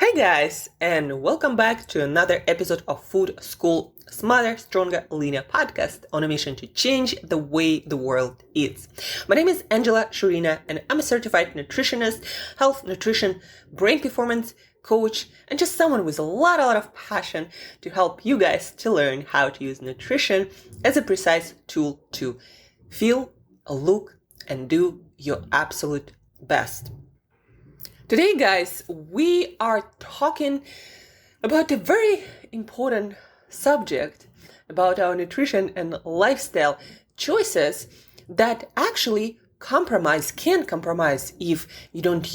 Hey guys, and welcome back to another episode of Food School Smarter, Stronger, Leaner podcast on a mission to change the way the world eats. My name is Shurina, and I'm a certified nutritionist, health, nutrition, brain performance coach, and just someone with a lot of passion to help you guys to learn how to use nutrition as a precise tool to feel, look, and do your absolute best. Today, guys, we are talking about a very important subject about our nutrition and lifestyle choices that actually can compromise if you don't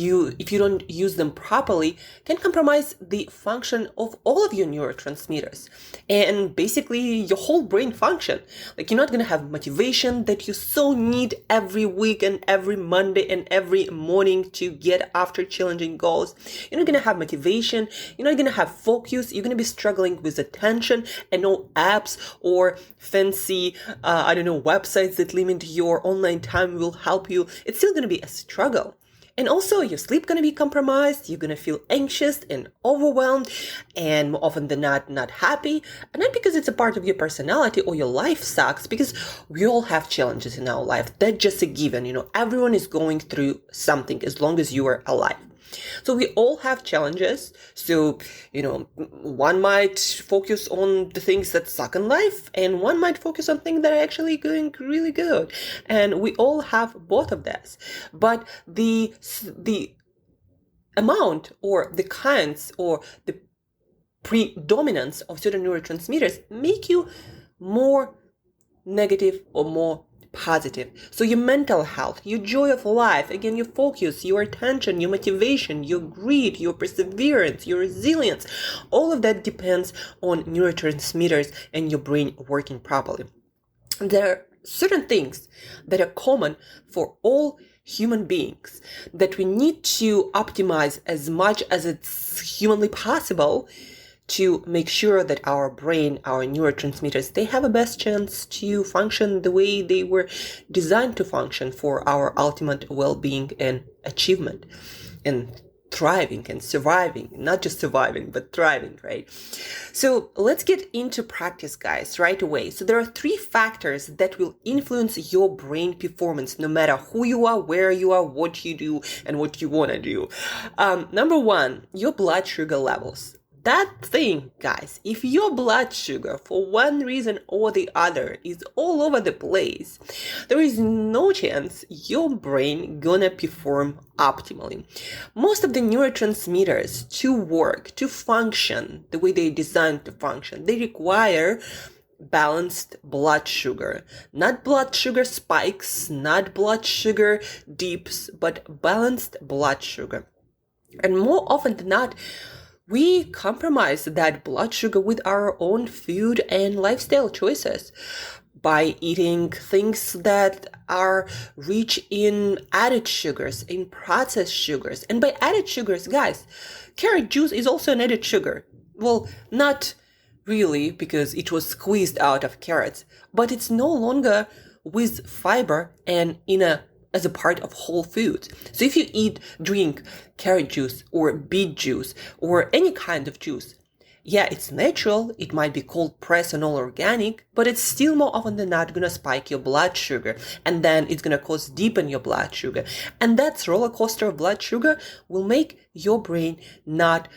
use them properly, can compromise the function of all of your neurotransmitters and basically your whole brain function. Like, you're not going to have motivation that you so need every week and every Monday and every morning to get after challenging goals. You're not going to have motivation. You're not going to have focus. You're going to be struggling with attention, and no apps or fancy, websites that limit your online time will help you. It's still going to be a struggle. And also, your sleep going to be compromised. You're going to feel anxious and overwhelmed, and more often than not happy. And not because it's a part of your personality or your life sucks, because we all have challenges in our life. That's just a given. Everyone is going through something as long as you are alive. So we all have challenges. So, one might focus on the things that suck in life, and one might focus on things that are actually going really good. And we all have both of this. But the amount or the kinds or the predominance of certain neurotransmitters make you more negative or more positive. So your mental health, your joy of life, again, your focus, your attention, your motivation, your greed, your perseverance, your resilience, all of that depends on neurotransmitters and your brain working properly. There are certain things that are common for all human beings that we need to optimize as much as it's humanly possible to make sure that our brain, our neurotransmitters, they have a best chance to function the way they were designed to function for our ultimate well-being and achievement and thriving and surviving, not just surviving, but thriving, right? So let's get into practice, guys, right away. So there are 3 factors that will influence your brain performance, no matter who you are, where you are, what you do, and what you want to do. Number 1, your blood sugar levels. That thing, guys, if your blood sugar for one reason or the other is all over the place, there is no chance your brain gonna perform optimally. Most of the neurotransmitters to work, to function the way they're designed to function, they require balanced blood sugar. Not blood sugar spikes, not blood sugar dips, but balanced blood sugar. And more often than not, we compromise that blood sugar with our own food and lifestyle choices by eating things that are rich in added sugars, in processed sugars. And by added sugars, guys, carrot juice is also an added sugar. Well, not really, because it was squeezed out of carrots, but it's no longer with fiber and as a part of whole foods. So if you drink carrot juice or beet juice or any kind of juice, yeah, it's natural. It might be cold pressed and all organic, but it's still more often than not going to spike your blood sugar. And then it's going to cause dip in your blood sugar. And that roller coaster of blood sugar will make your brain not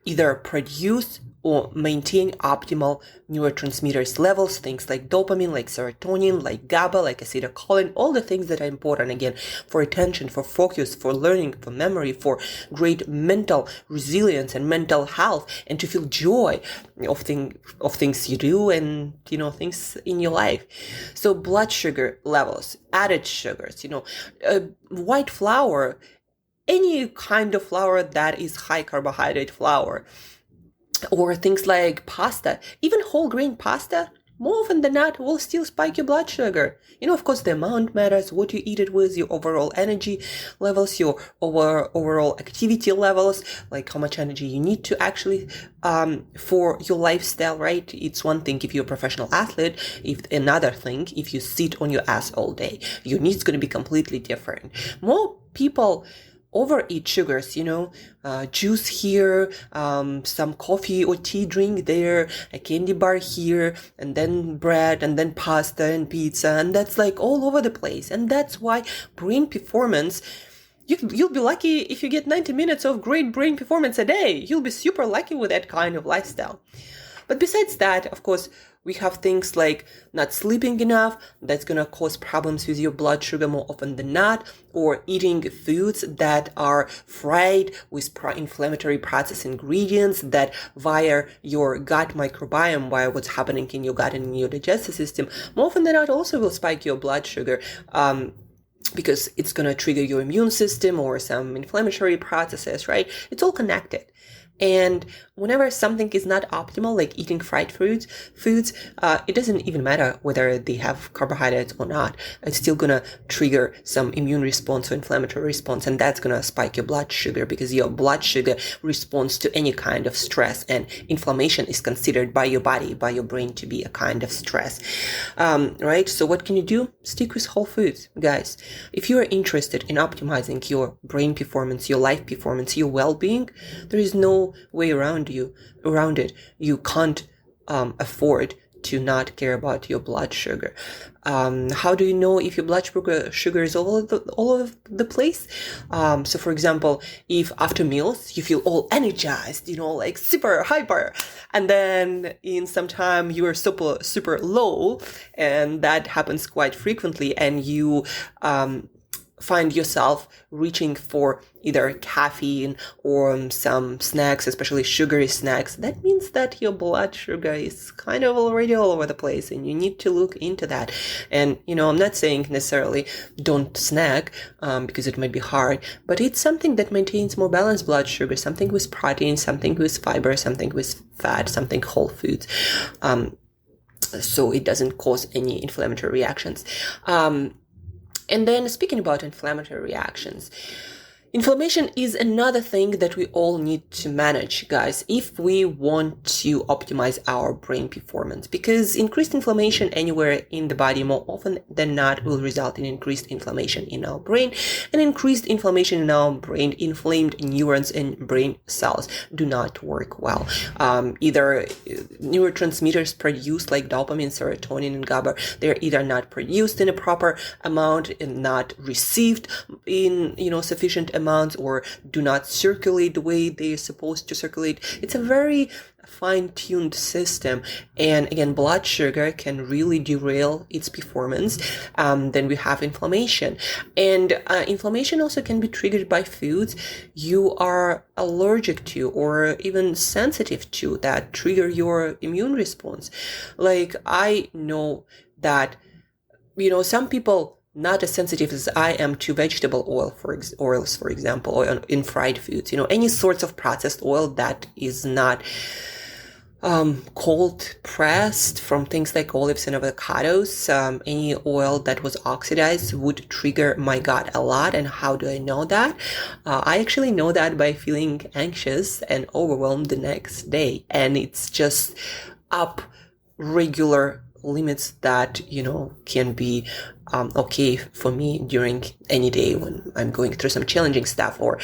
either produce or maintain optimal neurotransmitters levels, things like dopamine, like serotonin, like GABA, like acetylcholine, all the things that are important, again, for attention, for focus, for learning, for memory, for great mental resilience and mental health, and to feel joy of things you do and, things in your life. So blood sugar levels, added sugars, white flour, any kind of flour that is high carbohydrate flour, or things like pasta, even whole grain pasta, more often than not will still spike your blood sugar. Of course, the amount matters, what you eat it with, your overall energy levels, your overall activity levels, like how much energy you need to actually, for your lifestyle, right? It's one thing if you're a professional athlete, another thing if you sit on your ass all day. Your needs going to be completely different. More people overeat sugars, juice here, some coffee or tea drink there, a candy bar here, and then bread, and then pasta and pizza, and that's like all over the place. And that's why brain performance, you'll be lucky if you get 90 minutes of great brain performance a day. You'll be super lucky with that kind of lifestyle. But besides that, of course, we have things like not sleeping enough. That's going to cause problems with your blood sugar more often than not, or eating foods that are fried with inflammatory processed ingredients that via your gut microbiome, via what's happening in your gut and in your digestive system, more often than not also will spike your blood sugar. Because it's going to trigger your immune system or some inflammatory processes, right? It's all connected. And whenever something is not optimal, like eating fried foods, it doesn't even matter whether they have carbohydrates or not. It's still going to trigger some immune response or inflammatory response, and that's going to spike your blood sugar, because your blood sugar responds to any kind of stress, and inflammation is considered by your body, by your brain, to be a kind of stress. Right? So what can you do? Stick with whole foods, guys. If you are interested in optimizing your brain performance, your life performance, your well-being, there is no way around it. You can't afford to not care about your blood sugar. How do you know if your blood sugar is all over the place? So for example, if after meals you feel all energized, like super hyper, and then in some time you are super low, and that happens quite frequently, and you find yourself reaching for either caffeine or some snacks, especially sugary snacks, that means that your blood sugar is kind of already all over the place, and you need to look into that. And, I'm not saying necessarily don't snack, because it might be hard, but it's something that maintains more balanced blood sugar, something with protein, something with fiber, something with fat, something whole foods. So it doesn't cause any inflammatory reactions. And then speaking about inflammatory reactions, inflammation is another thing that we all need to manage, guys, if we want to optimize our brain performance, because increased inflammation anywhere in the body more often than not will result in increased inflammation in our brain, and increased inflammation in our brain, inflamed neurons and brain cells do not work well. Either neurotransmitters produced like dopamine, serotonin, and GABA, they're either not produced in a proper amount and not received in, sufficient amounts, or do not circulate the way they're supposed to circulate. It's a very fine-tuned system, and again, blood sugar can really derail its performance. Then we have inflammation, and inflammation also can be triggered by foods you are allergic to or even sensitive to that trigger your immune response. Like, I know that some people not as sensitive as I am to vegetable oils, for example, or in fried foods. Any sorts of processed oil that is not cold pressed from things like olives and avocados. Any oil that was oxidized would trigger my gut a lot. And how do I know that? I actually know that by feeling anxious and overwhelmed the next day. And it's just up regular limits that, can be okay for me during any day when I'm going through some challenging stuff, or,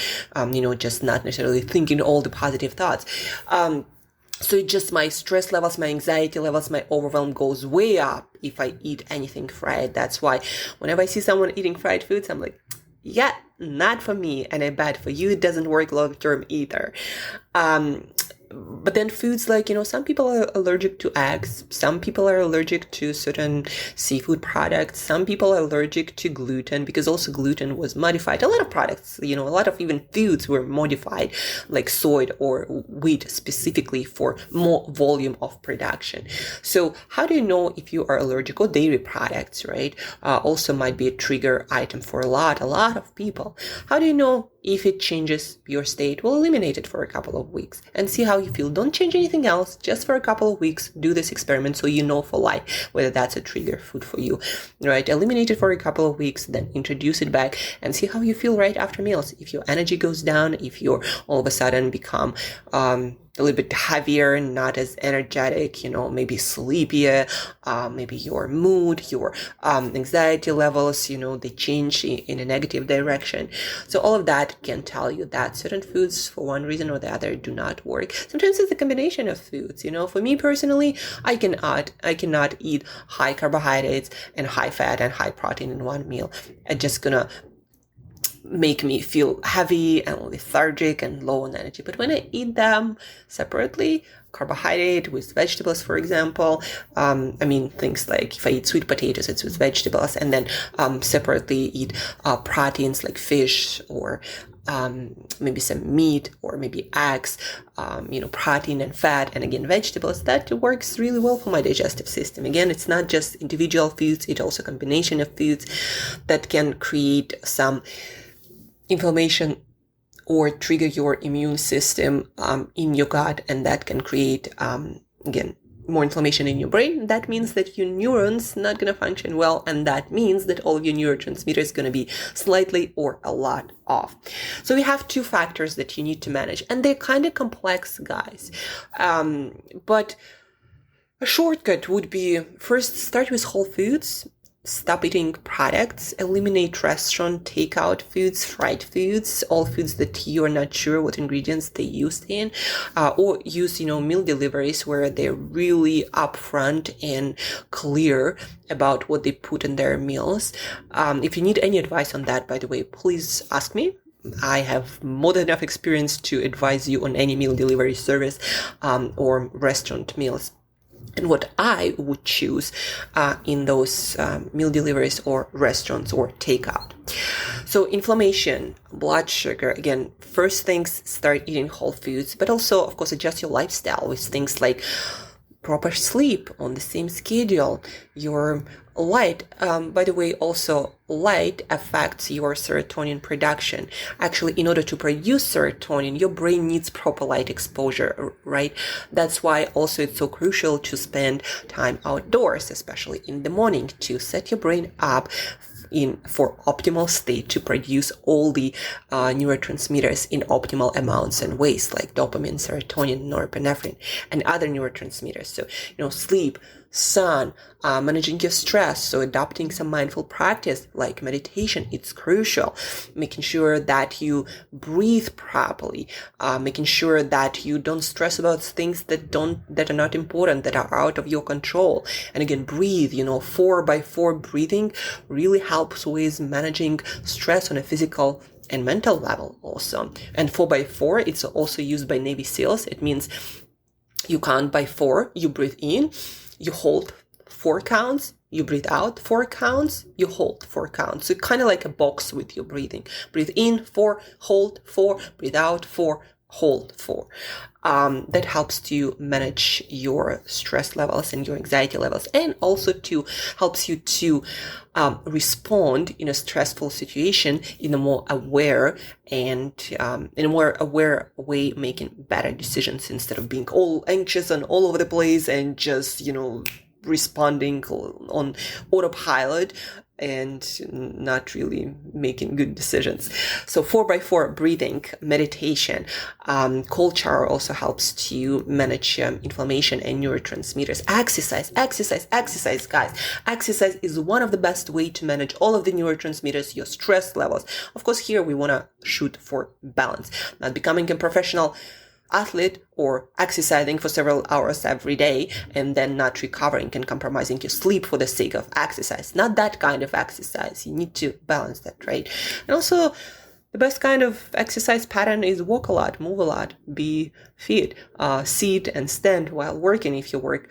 just not necessarily thinking all the positive thoughts. So it's just my stress levels, my anxiety levels, my overwhelm goes way up if I eat anything fried. That's why whenever I see someone eating fried foods, I'm like, yeah, not for me. And I bet for you, it doesn't work long term either. But then foods like, some people are allergic to eggs. Some people are allergic to certain seafood products. Some people are allergic to gluten, because also gluten was modified. A lot of products, a lot of even foods were modified, like soy or wheat specifically for more volume of production. So how do you know if you are allergic? Or dairy products, right? Also might be a trigger item for a lot of people. How do you know if it changes your state? Well, eliminate it for a couple of weeks and see how you feel. Don't change anything else. Just for a couple of weeks, do this experiment so you know for life whether that's a trigger food for you, right? Eliminate it for a couple of weeks, then introduce it back and see how you feel right after meals. If your energy goes down, if you're all of a sudden become a little bit heavier, not as energetic, maybe sleepier, maybe your mood, your anxiety levels, they change in a negative direction. So all of that can tell you that certain foods, for one reason or the other, do not work. Sometimes it's a combination of foods. For me personally, I cannot eat high carbohydrates and high fat and high protein in one meal. It's just gonna make me feel heavy and lethargic and low on energy. But when I eat them separately, carbohydrate with vegetables, for example, things like if I eat sweet potatoes, it's with vegetables, and then separately eat proteins like fish or maybe some meat or maybe eggs, protein and fat, and again, vegetables, that works really well for my digestive system. Again, it's not just individual foods, it's also a combination of foods that can create some inflammation or trigger your immune system in your gut, and that can create, again, more inflammation in your brain. That means that your neurons not going to function well, and that means that all of your neurotransmitters going to be slightly or a lot off. So we have two factors that you need to manage, and they're kind of complex, guys. But a shortcut would be, first, start with whole foods. Stop eating products, eliminate restaurant takeout foods, fried foods, all foods that you are not sure what ingredients they used in, or use, meal deliveries where they're really upfront and clear about what they put in their meals. If you need any advice on that, by the way, please ask me. I have more than enough experience to advise you on any meal delivery service or restaurant meals, and what I would choose in those meal deliveries or restaurants or takeout. So inflammation, blood sugar, again, first things, start eating whole foods, but also, of course, adjust your lifestyle with things like proper sleep on the same schedule, your light. By the way, also light affects your serotonin production. Actually, in order to produce serotonin, your brain needs proper light exposure, right? That's why also it's so crucial to spend time outdoors, especially in the morning, to set your brain up for optimal state to produce all the neurotransmitters in optimal amounts and ways, like dopamine, serotonin, norepinephrine, and other neurotransmitters. So, sleep, sun, managing your stress, so adopting some mindful practice like meditation, it's crucial. Making sure that you breathe properly, making sure that you don't stress about things that are not important, that are out of your control. And again, breathe, 4x4 breathing really helps with managing stress on a physical and mental level also. And 4x4, it's also used by Navy SEALs. It means you count by 4, you breathe in, you hold 4 counts, you breathe out 4 counts, you hold 4 counts. So kind of like a box with your breathing. Breathe in 4, hold 4, breathe out 4, hold 4. That helps to manage your stress levels and your anxiety levels, and also helps you to respond in a stressful situation in a more aware and in a more aware way, making better decisions instead of being all anxious and all over the place and just responding on autopilot and not really making good decisions. So 4x4 breathing, meditation, cold shower also helps to manage inflammation and neurotransmitters. Exercise, guys. Exercise is one of the best way to manage all of the neurotransmitters, your stress levels. Of course, here we want to shoot for balance, not becoming a professional athlete or exercising for several hours every day and then not recovering and compromising your sleep for the sake of exercise. Not that kind of exercise. You need to balance that, right? And also, the best kind of exercise pattern is walk a lot, move a lot, be fit, sit and stand while working if your work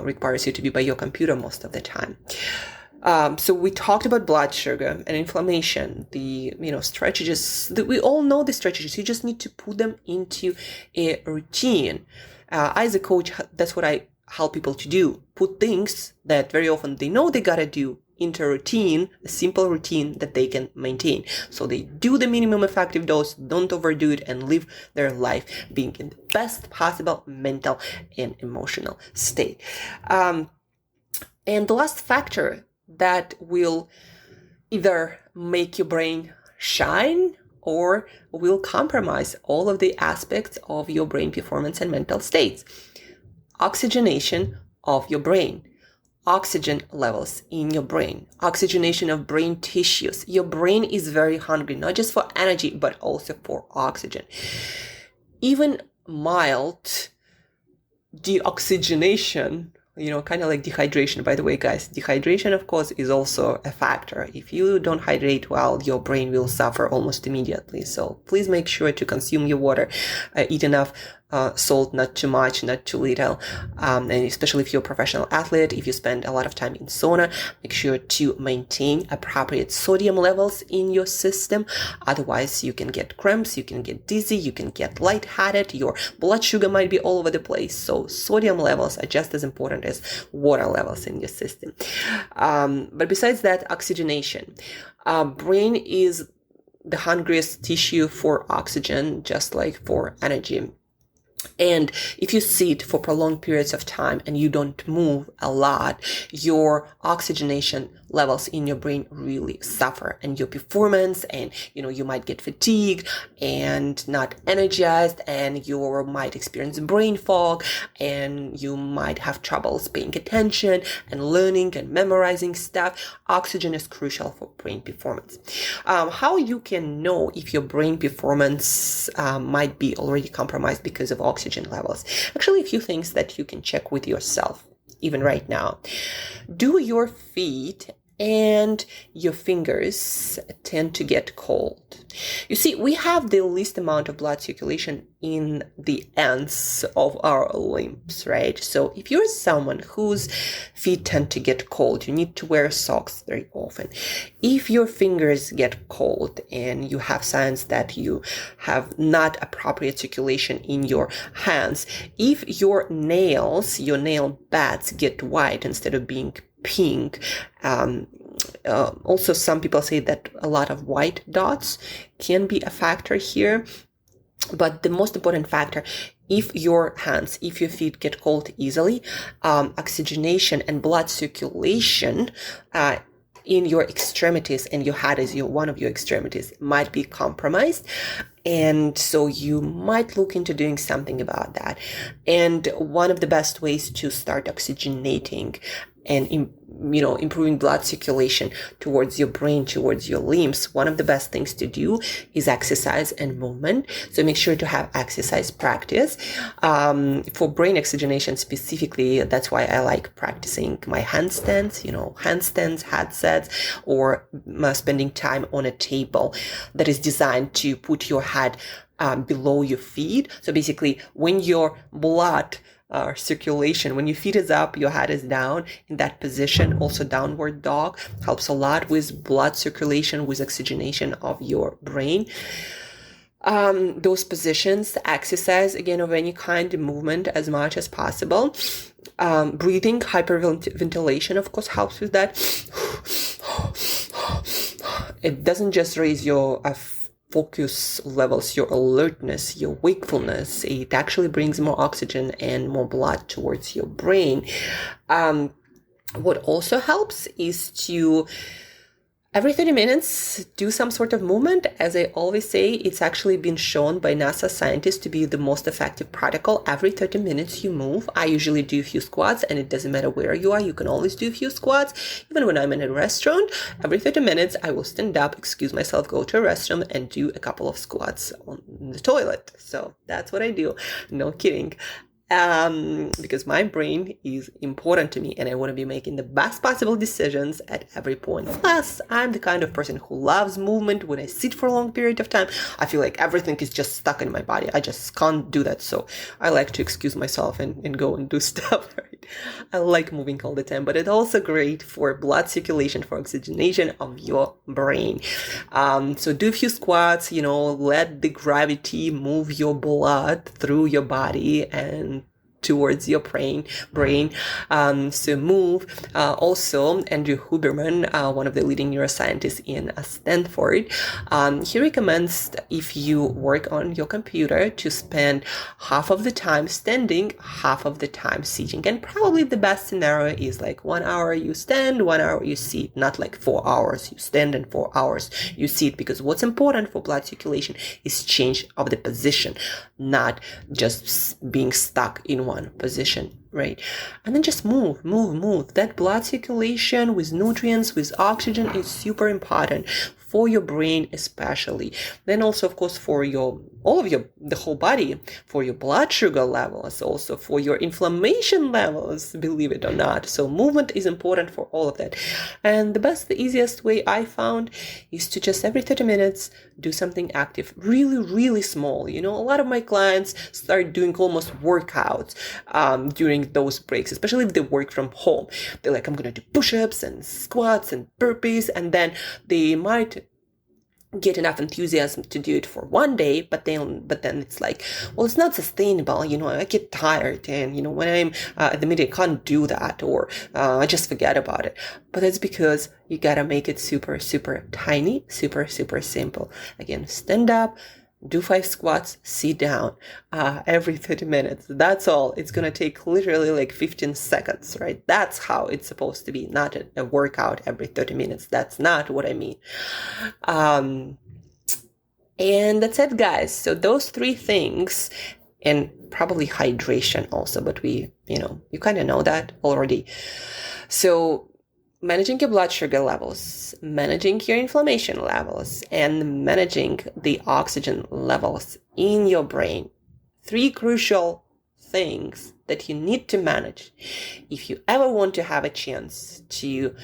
requires you to be by your computer most of the time. So we talked about blood sugar and inflammation, the strategies that we all know the strategies. You just need to put them into a routine. As a coach, that's what I help people to do. Put things that very often they know they gotta do into a routine, a simple routine that they can maintain. So they do the minimum effective dose, don't overdo it, and live their life being in the best possible mental and emotional state. And the last factor that will either make your brain shine or will compromise all of the aspects of your brain performance and mental states. Oxygenation of your brain, oxygen levels in your brain, oxygenation of brain tissues. Your brain is very hungry, not just for energy, but also for oxygen. Even mild deoxygenation, kind of like dehydration. By the way, guys, dehydration, of course, is also a factor. If you don't hydrate well, your brain will suffer almost immediately. So please make sure to consume your water, eat enough salt, not too much, not too little. And especially if you're a professional athlete, if you spend a lot of time in sauna, make sure to maintain appropriate sodium levels in your system. Otherwise, you can get cramps, you can get dizzy, you can get lightheaded, your blood sugar might be all over the place. So sodium levels are just as important as water levels in your system. But besides that, oxygenation. Brain is the hungriest tissue for oxygen, just like for energy. And if you sit for prolonged periods of time and you don't move a lot, your oxygenation levels in your brain really suffer, and your performance, and you might get fatigued and not energized, and you might experience brain fog, and you might have troubles paying attention and learning and memorizing stuff. Oxygen is crucial for brain performance. How you can know if your brain performance might be already compromised because of oxygen levels? Actually, a few things that you can check with yourself even right now. Do your feet and your fingers tend to get cold? You see, we have the least amount of blood circulation in the ends of our limbs, right? So if you're someone whose feet tend to get cold, you need to wear socks very often. If your fingers get cold and you have signs that you have not appropriate circulation in your hands, if your nails, your nail beds get white instead of being pink. Also, some people say that a lot of white dots can be a factor here. But the most important factor, if your hands, if your feet get cold easily, oxygenation and blood circulation in your extremities, and your head is one of your extremities, might be compromised. And so you might look into doing something about that. And one of the best ways to start oxygenating and improving blood circulation towards your brain, towards your limbs, one of the best things to do is exercise and movement. So make sure to have exercise practice. For brain oxygenation specifically, that's why I like practicing my handstands, handstands, headsets, or spending time on a table that is designed to put your head below your feet. So basically, when your blood circulation, when your feet is up, your head is down, in that position, also downward dog helps a lot with blood circulation, with oxygenation of your brain. Those positions, exercise again of any kind, movement as much as possible. Breathing, hyperventilation, of course, helps with that. It doesn't just raise your focus levels, your alertness, your wakefulness. It actually brings more oxygen and more blood towards your brain. What also helps is to every 30 minutes, do some sort of movement. As I always say, it's actually been shown by NASA scientists to be the most effective protocol. Every 30 minutes you move. I usually do a few squats, and it doesn't matter where you are. You can always do a few squats. Even when I'm in a restaurant, every 30 minutes, I will stand up, excuse myself, go to a restroom, and do a couple of squats on the toilet. So that's what I do. No kidding. Because my brain is important to me, and I want to be making the best possible decisions at every point. Plus, I'm the kind of person who loves movement. When I sit for a long period of time, I feel like everything is just stuck in my body. I just can't do that. So I like to excuse myself and go and do stuff. Right? I like moving all the time, but it's also great for blood circulation, for oxygenation of your brain. So do a few squats, let the gravity move your blood through your body, and towards your brain. So move. Also, Andrew Huberman, one of the leading neuroscientists in Stanford, he recommends if you work on your computer to spend half of the time standing, half of the time sitting. And probably the best scenario is like 1 hour you stand, 1 hour you sit, not like 4 hours you stand and 4 hours you sit, because what's important for blood circulation is change of the position, not just being stuck in one position, right? And then just move. That blood circulation with nutrients, with oxygen is super important for your brain especially. Then also, of course, for the whole body, for your blood sugar levels, also for your inflammation levels, believe it or not. So movement is important for all of that. And the easiest way I found is to just every 30 minutes do something active, really, really small. A lot of my clients start doing almost workouts during those breaks, especially if they work from home. They're like, I'm going to do push-ups and squats and burpees, and then they might get enough enthusiasm to do it for one day, but then it's like, well, it's not sustainable. I get tired, and when I'm at the meeting, I can't do that, or I just forget about it. But that's because you gotta make it super, super tiny, super, super simple. Again, stand up, do 5 squats, sit down every 30 minutes. That's all. It's going to take literally like 15 seconds, right? That's how it's supposed to be, not a workout every 30 minutes. That's not what I mean. And that's it, guys. So those 3 things, and probably hydration also, but you kind of know that already. So managing your blood sugar levels, managing your inflammation levels, and managing the oxygen levels in your brain. 3 crucial things that you need to manage if you ever want to have a chance to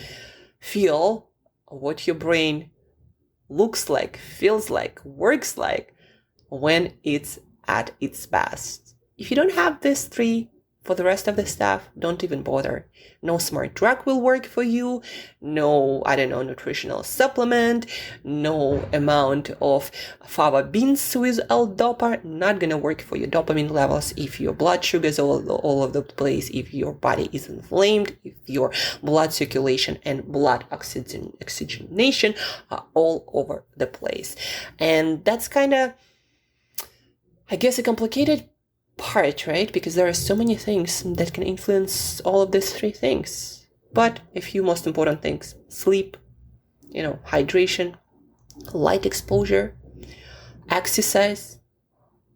feel what your brain looks like, feels like, works like when it's at its best. If you don't have these 3, for the rest of the stuff, don't even bother. No smart drug will work for you. No, nutritional supplement. No amount of fava beans with L-Dopa. Not gonna work for your dopamine levels if your blood sugar is all over the place, if your body is inflamed, if your blood circulation and blood oxygenation are all over the place. And that's kind of, I guess, a complicated part, right? Because there are so many things that can influence all of these 3 things. But a few most important things: sleep, hydration, light exposure, exercise,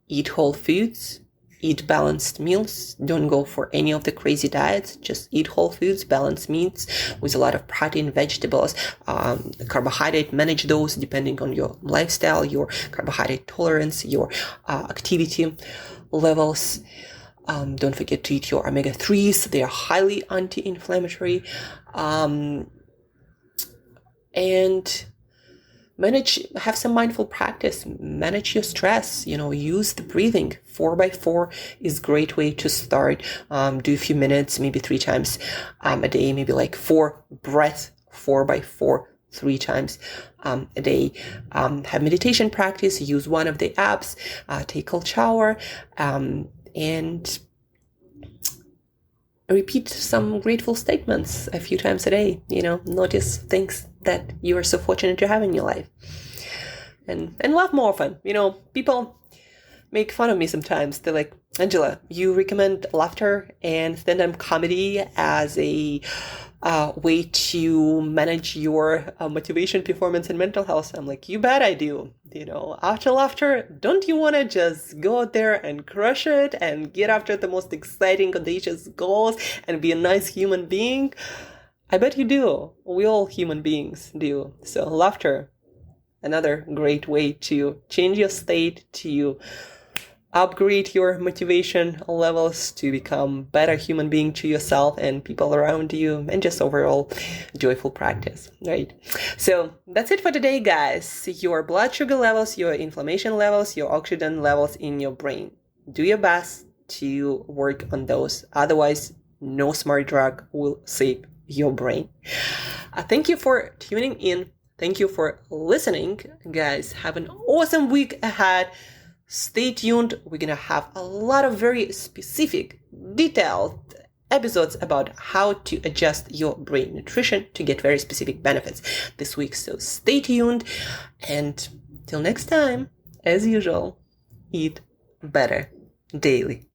eat whole foods, eat balanced meals. Don't go for any of the crazy diets. Just eat whole foods, balanced meats with a lot of protein, vegetables, carbohydrate. Manage those depending on your lifestyle, your carbohydrate tolerance, your activity levels. Don't forget to eat your omega-3s. They are highly anti-inflammatory. And have some mindful practice. Manage your stress. Use the breathing. 4x4 is a great way to start. Do a few minutes, maybe 3 times a day, maybe like 4 breaths, 4x4, 3 times a day. Have meditation practice. Use one of the apps. Take a cold shower. And repeat some grateful statements a few times a day. Notice things that you are so fortunate to have in your life. And laugh more often. People make fun of me sometimes. They're like, Angela, you recommend laughter and stand-up comedy as a way to manage your motivation, performance, and mental health. I'm like, you bet I do. After laughter, don't you want to just go out there and crush it and get after the most exciting, audacious goals and be a nice human being? I bet you do. We all human beings do. So laughter, another great way to change your state, to upgrade your motivation levels, to become better human being to yourself and people around you, and just overall joyful practice, right? So that's it for today, guys. Your blood sugar levels, your inflammation levels, your oxygen levels in your brain. Do your best to work on those. Otherwise, no smart drug will save your brain. Thank you for tuning in. Thank you for listening, guys. Have an awesome week ahead. stay tuned. We're gonna have a lot of very specific, detailed episodes about how to adjust your brain nutrition to get very specific benefits this week. So stay tuned, and till next time, as usual, eat better daily.